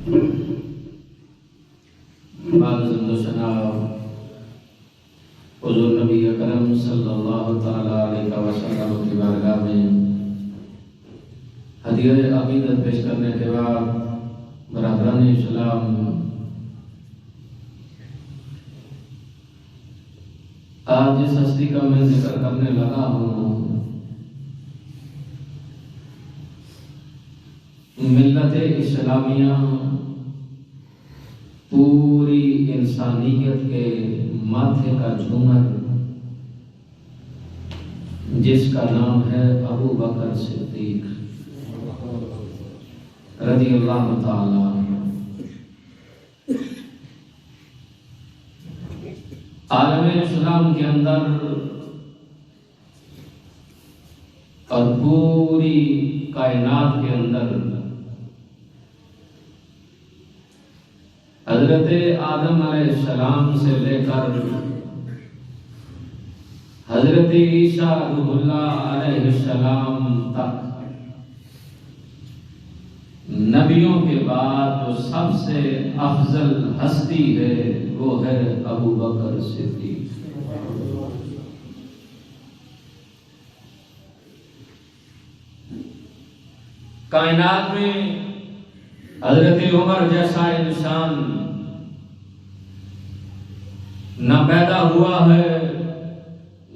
بعد حمد و ثنا حضور نبی اکرم صلی اللہ تعالی علیہ وسلم کی بارگاہ میں ہدیہ عقیدت پیش کرنے کے بعد برادران اسلام، آج جس ہستی کا میں ذکر کرنے لگا ہوں، ملت اسلامیہ پوری انسانیت کے ماتھے کا جھومر، جس کا نام ہے ابو بکر صدیق رضی اللہ تعالی عنہ۔ عالم اسلام کے اندر اور پوری کائنات کے اندر حضرت آدم علیہ السلام سے لے کر حضرت عیسیٰ روح اللہ علیہ السلام تک نبیوں کے بعد جو سب سے افضل ہستی ہے وہ ہے ابو بکر صدیق۔ کائنات میں حضرت عمر جیسا انسان نہ پیدا ہوا ہے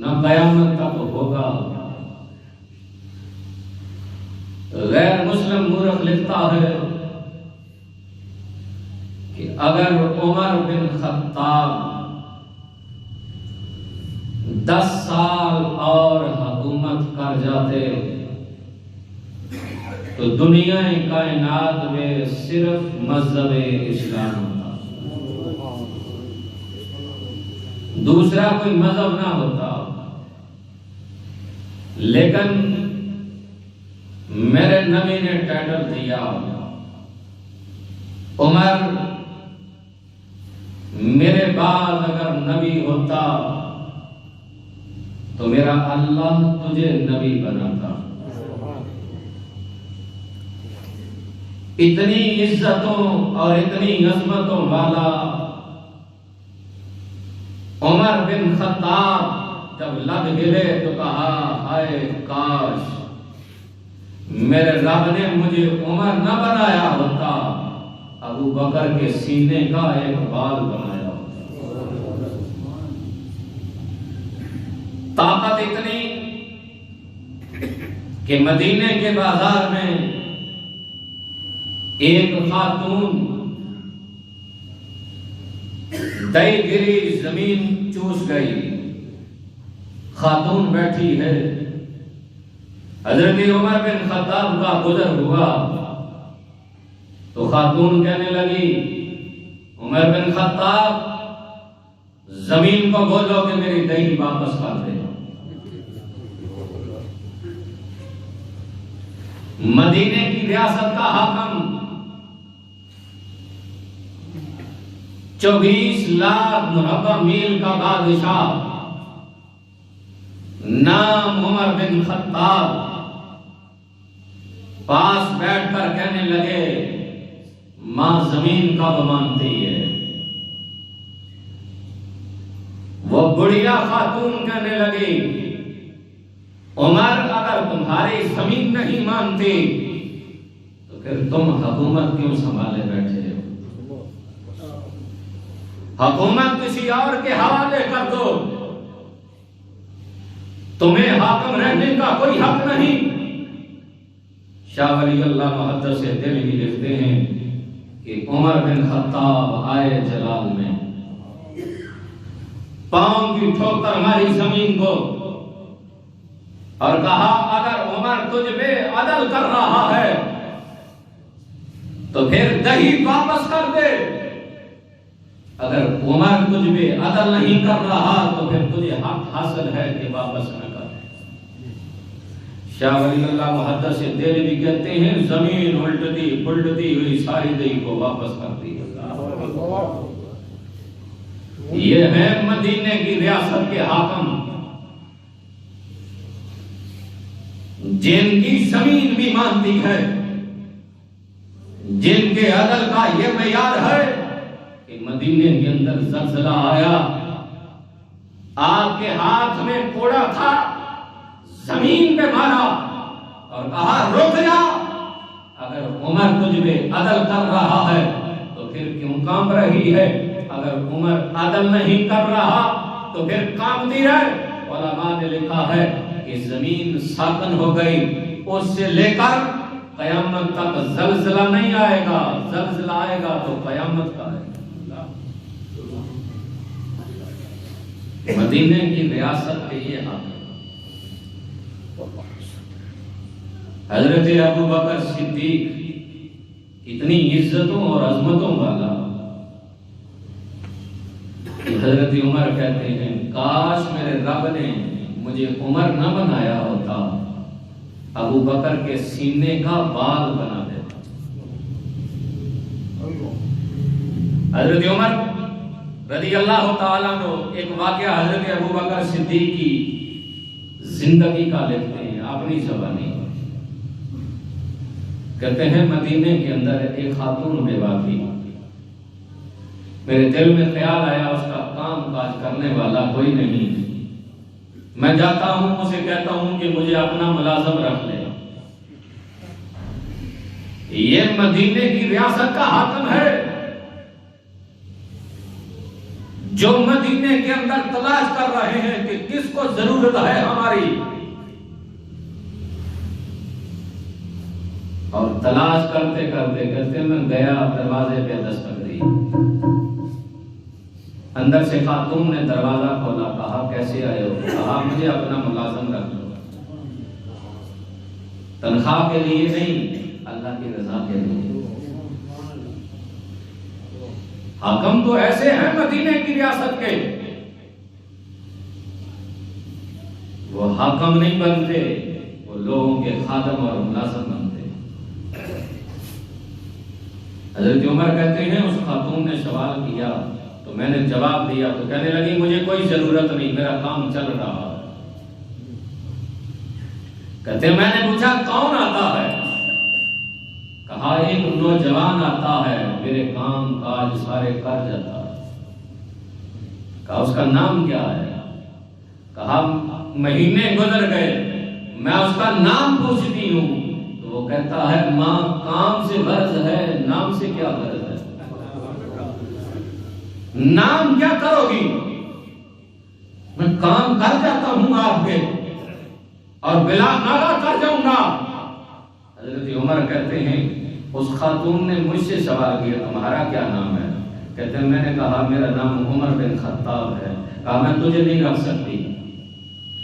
نہ قیامت تک ہوگا۔ غیر مسلم مورخ لکھتا ہے کہ اگر عمر بن خطاب 10 سال اور حکومت کر جاتے تو دنیا کائنات میں صرف مذہب اسلام ہوتا، دوسرا کوئی مذہب نہ ہوتا۔ لیکن میرے نبی نے ٹائٹل دیا، عمر میرے بعد اگر نبی ہوتا تو میرا اللہ تجھے نبی بناتا۔ اتنی عزتوں اور اتنی عظمتوں والا عمر بن خطاب جب لگ گرے تو کہا، ہائے کاش میرے رب نے مجھے عمر نہ بنایا ہوتا، ابو بکر کے سینے کا ایک بال بنایا ہوتا۔ طاقت اتنی کہ مدینے کے بازار میں ایک خاتون دئی گری زمین چوس گئی، خاتون بیٹھی ہے، حضرت عمر بن خطاب کا گزر ہوا تو خاتون کہنے لگی، عمر بن خطاب زمین کو بولو کہ میری دہی واپس کر دے۔ مدینے کی ریاست کا حاکم 24 لاکھ مربع میل کا بادشاہ نام عمر بن خطاب پاس بیٹھ کر کہنے لگے، ماں زمین کب مانتی ہے؟ وہ بڑھیا خاتون کہنے لگی، عمر اگر تمہاری زمین نہیں مانتی تو پھر تم حکومت کیوں سنبھالے بیٹھے ہو؟ حکومت کسی اور کے حوالے کر دو، تمہیں حاکم رہنے کا کوئی حق نہیں۔ شاہ ولی اللہ محدث دہلوی لکھتے ہیں کہ عمر بن خطاب آئے جلال میں، پاؤں کی ٹھوکر ماری زمین کو اور کہا، اگر عمر تجھ پہ عدل کر رہا ہے تو پھر دہی واپس کر دے، اگر عمر تجھ پہ عدل نہیں کر رہا تو پھر تجھے حق حاصل ہے کہ واپس نہ کر۔ شاہ ولی اللہ محدث دہلوی کہتے ہیں، زمین الٹتی پلٹتی ہوئی ساری دہی کو واپس کر دی۔ یہ ہے مدینے کی ریاست کے حاکم، جن کی زمین بھی مانتی ہے، جن کے عدل کا یہ معیار ہے کہ مدینے کے اندر زلزلہ آیا، آپ کے ہاتھ میں کوڑا تھا، زمین پہ مارا اور کہا رک جا، اگر عمر تجھ پہ عدل کر رہا ہے تو پھر کیوں کام رہی ہے؟ اگر عمر عدل نہیں کر رہا تو پھر کامتی رہے۔ علماء نے لکھا ہے کہ زمین ساکن ہو گئی، اس سے لے کر قیامت تک زلزلہ نہیں آئے گا، زلزلہ آئے گا تو قیامت کا آئے گا۔ مدینے کی ریاست کے یہ حق ہے۔ حضرت ابو بکر صدیق اتنی عزتوں اور عظمتوں والا، حضرت عمر کہتے ہیں کاش میرے رب نے مجھے عمر نہ بنایا ہوتا، ابو بکر کے سینے کا بال بنا دیتا۔ حضرت عمر رضی اللہ تعالیٰ عنہ ایک واقعہ حضرت ابو بکر صدیق کی زندگی کا لکھتے ہیں اپنی زبانی۔ کہتے ہیں مدینے کے اندر ایک خاتون بیوہ تھی، میرے دل میں خیال آیا اس کا کام کاج کرنے والا کوئی نہیں، میں جاتا ہوں اسے کہتا ہوں کہ مجھے اپنا ملازم رکھ لے۔ یہ مدینے کی ریاست کا حاکم ہے جو مدینے کے اندر تلاش کر رہے ہیں کہ کس کو ضرورت ہے ہماری، اور تلاش کرتے کرتے کرتے میں گیا، دروازے پہ دستک دی، اندر سے خاتون نے دروازہ کھولا، کہا کیسے آئے ہو؟ کہا مجھے اپنا ملازم رکھ لو، تنخواہ کے لیے نہیں، اللہ کی رضا کے لیے۔ حاکم تو ایسے ہیں مدینے کی ریاست کے، وہ حاکم نہیں بنتے، وہ لوگوں کے خادم اور ملازم بنتے۔ حضرت عمر کہتے ہیں اس خاتون نے سوال کیا تو میں نے جواب دیا تو کہنے لگی مجھے کوئی ضرورت نہیں، میرا کام چل رہا ہے۔ کہتے ہیں میں نے پوچھا کون آتا ہے؟ کہا ایک نوجوان آتا ہے، میرے کام کاج سارے کر جاتا ہے۔ کہا اس کا نام کیا ہے؟ کہا مہینے گزر گئے میں اس کا نام پوچھتی ہوں تو وہ کہتا ہے ماں کام سے غرض ہے، نام سے کیا غرض ہے؟ نام کیا کرو گی؟ میں کام کر جاتا ہوں آپ کے اور بلا ناغہ کر جاؤں گا۔ حضرت عمر کہتے ہیں اس خاتون نے مجھ سے سوال کیا تمہارا کیا نام ہے؟ کہتے ہیں میں نے کہا میرا نام عمر بن خطاب ہے۔ کہا میں تجھے نہیں رکھ سکتی۔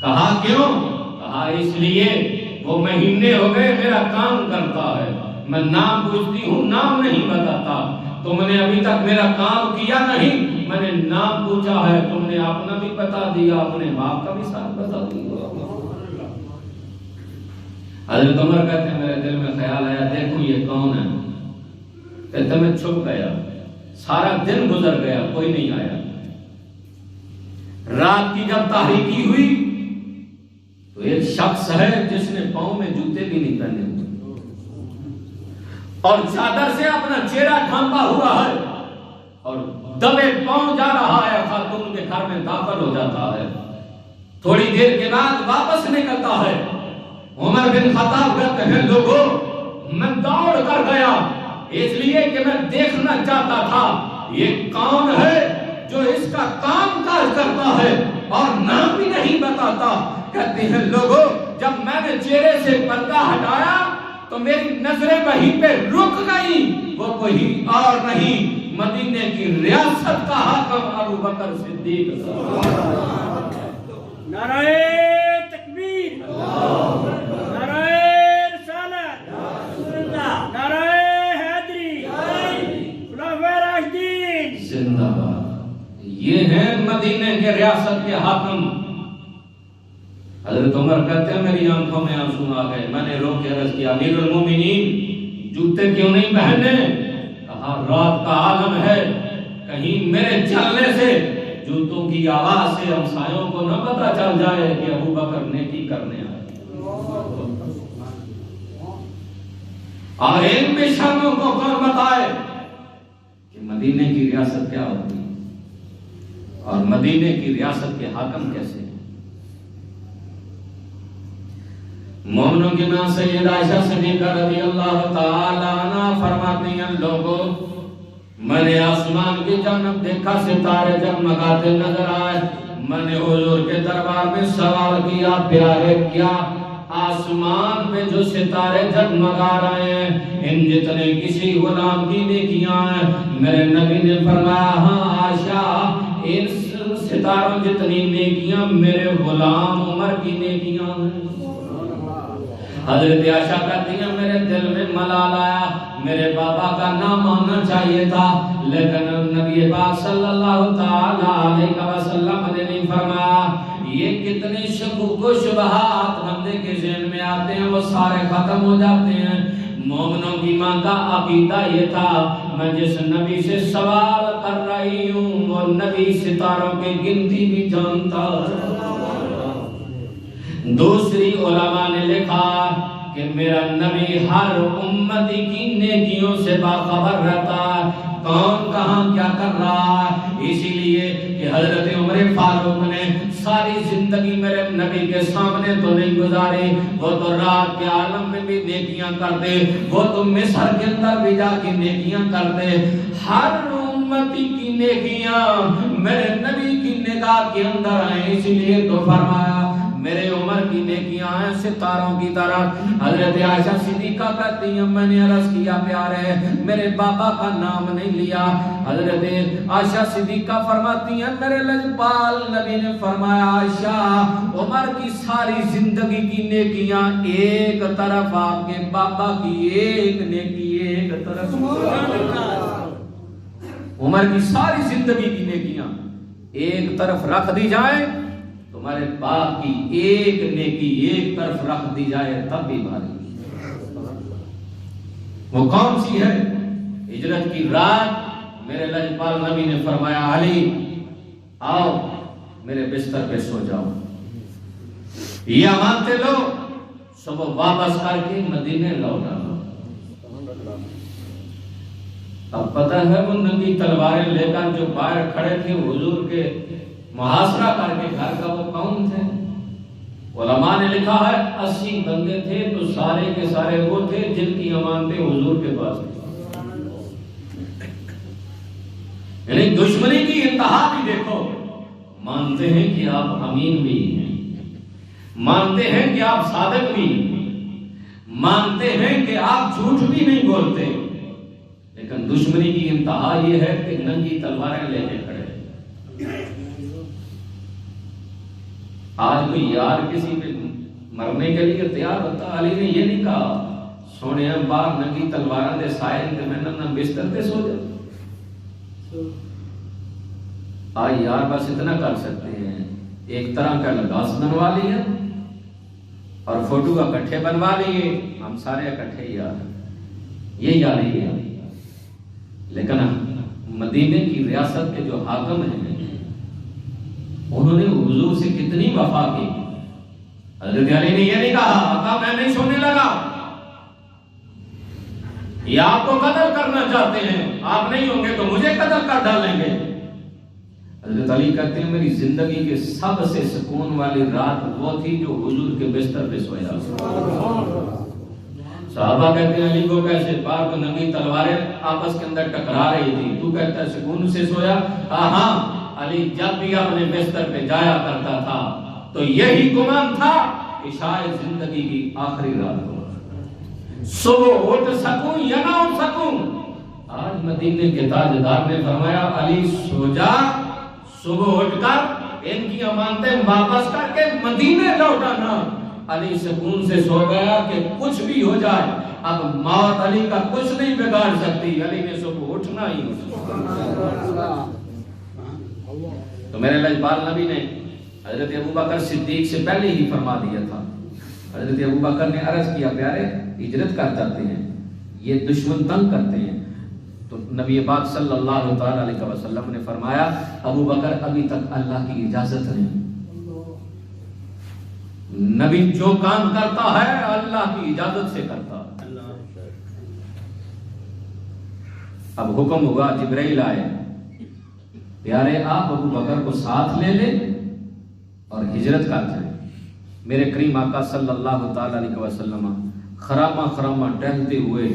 کہا کیوں؟ کہا اس لیے وہ مہینے ہو گئے میرا کام کرتا ہے، میں نام پوچھتی ہوں نام نہیں بتاتا، تم نے ابھی تک میرا کام کیا نہیں، میں نے نام پوچھا ہے، تم نے اپنا بھی بتا دیا، اپنے باپ کا بھی ساتھ بتا دیا۔ حضرت عمر کہتے ہیں میرے دل میں خیال آیا دیکھوں یہ کون ہے؟ کہتے میں چھپ گیا، سارا دن گزر گیا کوئی نہیں آیا۔ رات کی جب تاریکی ہوئی تو ایک شخص ہے جس نے پاؤں میں جوتے بھی نہیں پہنے اور چادر سے اپنا چہرہ ڈھانپا ہوا ہے اور دبے پاؤں جا رہا ہے، خاتون کے گھر میں داخل ہو جاتا ہے، تھوڑی دیر کے بعد واپس نکلتا ہے۔ عمر بن خطاب کہتے ہیں لوگوں میں دوڑ کر گیا اس لیے کہ میں دیکھنا چاہتا تھا یہ کون ہے جو اس کا کام کاج کرتا ہے اور نام بھی نہیں بتاتا۔ کہتے ہیں لوگوں جب میں نے چہرے سے پردہ ہٹایا تو میری نظریں وہیں پہ رک گئی، وہ کوئی اور نہیں مدینے کی ریاست کا حاکم ابو بکر صدیق۔ نعرہ تکبیر، نعرہ رسالت، نعرہ حیدری، خلفائے راشدین زندہ باد۔ یہ ہیں مدینے کے ریاست کے حاکم۔ حضرت عمر کہتے ہیں میری آنکھوں میں آنسو آ گئے، میں نے رو کے عرض کیا امیر المومنین جوتے کیوں نہیں پہنے؟ کہا رات کا عالم ہے، کہیں میرے چلنے سے جوتوں کی آواز سے ہمسایوں کو نہ پتہ چل جائے کہ ابو بکر نیکی کرنے آئے۔ اور ان بشرموں کو کون بتائے کہ مدینے کی ریاست کیا ہوتی ہے اور مدینے کی ریاست کے حاکم کیسے ہیں؟ مومنوں کی ماں سیدہ عائشہ صدیقہ رضی اللہ تعالی عنہ فرماتی ہیں لوگوں میں نے آسمان کی جانب دیکھا ستارے جگمگاتے نظر آئے میں نے حضور کے دربار میں سوال کیا پیارے کیا آسمان پہ جو ستارے جگمگا رہے ہیں ان جتنے کسی غلام کی نیکیاں ہیں میرے نبی نے فرمایا ہاں عائشہ ان ستاروں جتنی نیکیاں میرے غلام عمر کی نیکیاں ہیں حضرت عائشہ کہتی ہیں میرے دل میں ملال آیا میرے بابا کا نام آنا چاہیے تھا لیکن نبی پاک صلی اللہ تعالی علیہ وسلم نے نہیں فرمایا یہ کتنے شکوک و شبہات بندے کے ذہن میں آتے ہیں وہ سارے ختم ہو جاتے ہیں مومنوں کی ماں کا عقیدہ یہ تھا میں جس نبی سے سوال کر رہی ہوں وہ نبی ستاروں کی گنتی بھی جانتا دوسری علماء نے لکھا کہ میرا نبی ہر امتی کی نیکیوں سے باخبر رہتا ہے کون کہاں کیا کر رہا ہے اسی لیے کہ حضرت عمر فاروق نے ساری زندگی میرے نبی کے سامنے تو نہیں گزاری وہ تو رات کے عالم میں بھی نیکیاں کرتے وہ تو مصر کے اندر بھی جا کے نیکیاں کرتے ہر امتی کی نیکیاں میرے نبی کی نگاہ کے اندر ہیں اسی لیے تو فرمایا میرے عمر کی نیکیاں ہیں ستاروں کی طرح حضرت عائشہ صدیقہ کہتی ہیں میں نے عرض کیا پیارے میرے بابا کا نام نہیں لیا حضرت عائشہ صدیقہ فرماتی ہیں میرے لجپال نبی نے فرمایا عائشہ عمر کی ساری زندگی کی نیکیاں ایک طرف آپ کے بابا کی ایک نیکی ایک طرف عمر کی ساری زندگی کی نیکیاں ایک طرف رکھ دی جائیں تمہارے باپ کی ایک نیکی ایک طرف رکھ دی جائے تب بھی بھاری وہ کون سی ہے ہجرت کی رات میرے لجپال نبی نے فرمایا علی آؤ میرے بستر پہ سو جاؤ یہ مانتے لو صبح واپس کر کے مدینے لوٹا لو اب پتہ ہے وہ ننگی تلواریں لے کر جو باہر کھڑے تھے حضور کے محاصرہ کر کے گھر کا وہ کون تھے علماء نے لکھا ہے 80 بندے تھے تو سارے کے سارے وہ تھے جن کی امانتیں حضور کے پاس تھی یعنی دشمنی کی انتہا بھی دیکھو مانتے ہیں کہ آپ امین بھی ہیں مانتے ہیں کہ آپ صادق بھی ہیں مانتے ہیں کہ آپ جھوٹ بھی نہیں بولتے لیکن دشمنی کی انتہا یہ ہے کہ ننگی تلواریں لے کے کھڑے آج کوئی یار کسی پہ مرنے کے لیے تیار ہوتا علی نے یہ نہیں کہا سونے باہر ننگی تلواراں دے سائے تے میں نہ بستر تے سو جا آج یار بس اتنا کر سکتے ہیں ایک طرح کا لباس بنوا لیا اور فوٹو کا کٹھے بنوا لیے ہم سارے اکٹھے یار یہ یاری ہے لیکن مدینے کی ریاست کے جو حاکم ہیں انہوں نے حضور سے کتنی وفا کی حضرت علی نے یہ نہیں کہا آقا میں نہیں سونے لگا یہ آپ کو قتل کرنا چاہتے ہیں آپ نہیں ہوں گے تو مجھے قتل کر ڈالیں گے حضرت علی کہتے ہیں میری زندگی کے سب سے سکون والی رات وہ تھی جو حضور کے بستر پہ سویا صحابہ کہتے ہیں علی کو کیسے بار کو ننگی تلواریں آپس کے اندر ٹکرا رہی تھی تو کہتا ہے سکون سے سویا ہاں علی جب بھی اپنے بستر پہ جایا کرتا تھا تو یہی گمان تھا کہ شاید زندگی کی آخری رات ہو صبح اٹھ سکوں یا نہ اٹھ سکوں آج مدینے کے تاجدار نے فرمایا علی سو جا صبح اٹھ کر ان کی امانتیں واپس کر کے مدینے لوٹانا علی سکون سے سو گیا کہ کچھ بھی ہو جائے اب موت علی کا کچھ نہیں بگاڑ سکتی علی نے صبح اٹھنا ہی تو میرے لجپال نبی نے حضرت ابوبکر صدیق سے پہلے ہی فرما دیا تھا حضرت ابوبکر نے عرض کیا پیارے ہجرت کر جاتے ہیں یہ دشمن تنگ کرتے ہیں تو نبی پاک صلی اللہ علیہ وسلم نے فرمایا ابوبکر ابھی تک اللہ کی اجازت نہیں نبی جو کام کرتا ہے اللہ کی اجازت سے کرتا اب حکم ہوا، جبرائیل آئے، پیارے آپ ابو بکر کو ساتھ لے لیں اور ہجرت کر جائیں۔ میرے کریم آقا صلی اللہ تعالی علیہ وسلم خرامہ خرامہ ٹہلتے ہوئے